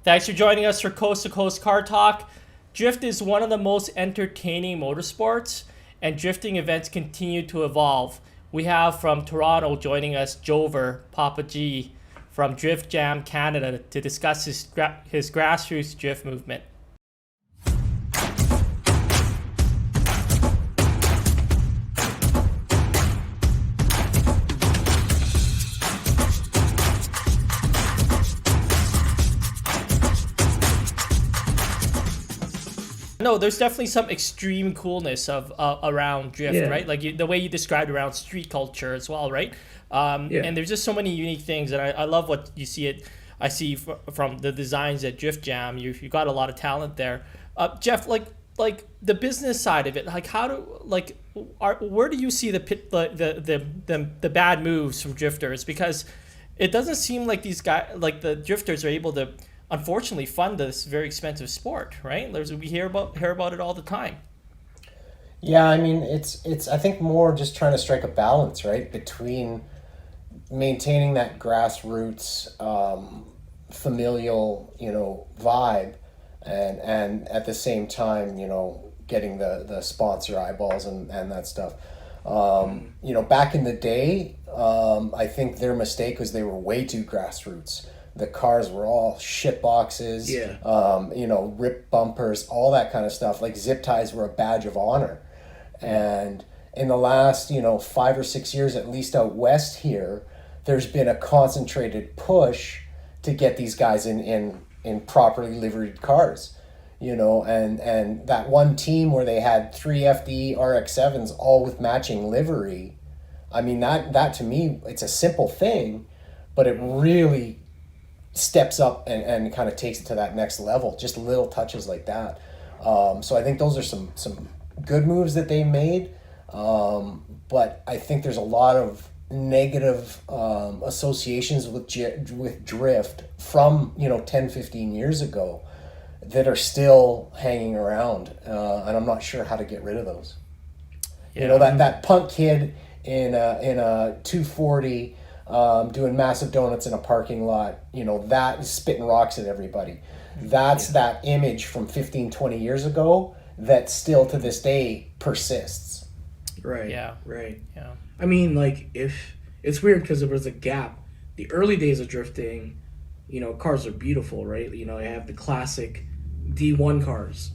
Thanks for joining us for Coast to Coast Car Talk. Drift is one of the most entertaining motorsports, and drifting events continue to evolve. We have from Toronto joining us Jover Papa-G from Drift Jam Canada to discuss his grassroots drift movement. No, there's definitely some extreme coolness of around drift, right? Like the way you described around street culture as well, right? And there's just so many unique things, and I love what you see it. I see from the designs at Drift Jam. You've got a lot of talent there, Jeff. Like the business side of it. Like where do you see the bad moves from drifters? Because it doesn't seem like these guys, like the drifters, are able to, unfortunately, fund this very expensive sport, right? We hear about it all the time. Yeah, I mean, it's I think more just trying to strike a balance, right, between maintaining that grassroots familial, vibe, and at the same time, getting the sponsor eyeballs and that stuff. Back in the day, I think their mistake was they were way too grassroots. The cars were all shit boxes, ripped bumpers, all that kind of stuff. Like zip ties were a badge of honor. And in the last, 5 or 6 years, at least out west here, there's been a concentrated push to get these guys in properly liveried cars, and that one team where they had 3 FD RX-7s all with matching livery. I mean, that to me, it's a simple thing, but it really steps up and kind of takes it to that next level, just little touches like that. So I think those are some good moves that they made, but I think there's a lot of negative associations with drift from 10-15 years ago that are still hanging around, and I'm not sure how to get rid of those. That punk kid in a 240 doing massive donuts in a parking lot, that is spitting rocks at everybody. That's that image from 15-20 years ago that still to this day persists. Right. Yeah. Right. Yeah. I mean, like, if it's weird because there was a gap. The early days of drifting, cars are beautiful, right? You have the classic D1 cars.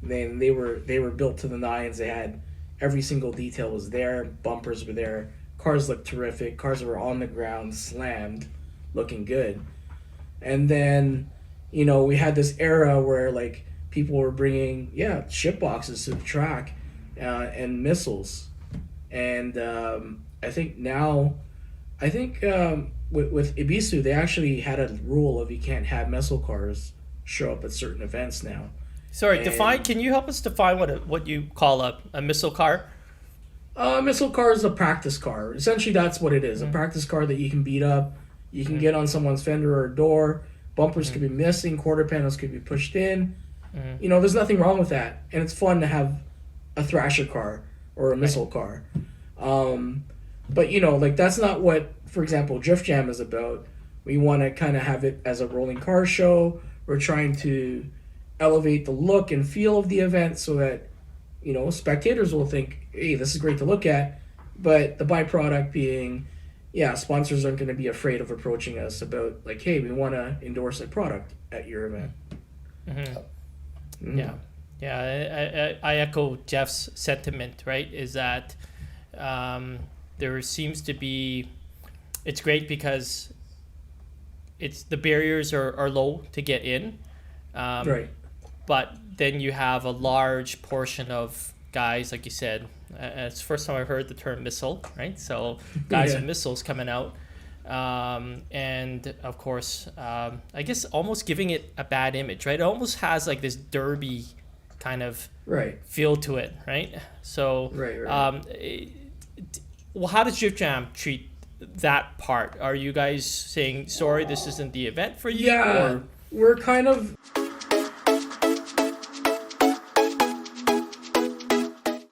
Then they were built to the nines. They had every single detail was there. Bumpers were there. Cars looked terrific. Cars that were on the ground, slammed, looking good. And then, we had this era where, like, people were bringing, ship boxes to the track and missiles. And I think with Ibisu, they actually had a rule of you can't have missile cars show up at certain events now. Sorry, can you help us define what you call a missile car? A missile car is a practice car. Essentially, that's what it is. A practice car that you can beat up. You can get on someone's fender or door. Bumpers could be missing. Quarter panels could be pushed in. There's nothing wrong with that. And it's fun to have a thrasher car or a missile car. But, that's not what, for example, Drift Jam is about. We want to kind of have it as a rolling car show. We're trying to elevate the look and feel of the event so that, spectators will think, hey, this is great to look at. But the byproduct being, sponsors aren't going to be afraid of approaching us about, like, hey, we want to endorse a product at your event. Mm-hmm. Yeah. I echo Jeff's sentiment, right? Is that there seems to be, it's great because the barriers are low to get in. Right. But then you have a large portion of guys, like you said, it's the first time I heard the term missile, right? So guys with missiles coming out. And of course, I guess almost giving it a bad image, right? It almost has like this derby kind of feel to it, right? So, well, how does Drift Jam treat that part? Are you guys saying, sorry, this isn't the event for you? Yeah, or? we're kind of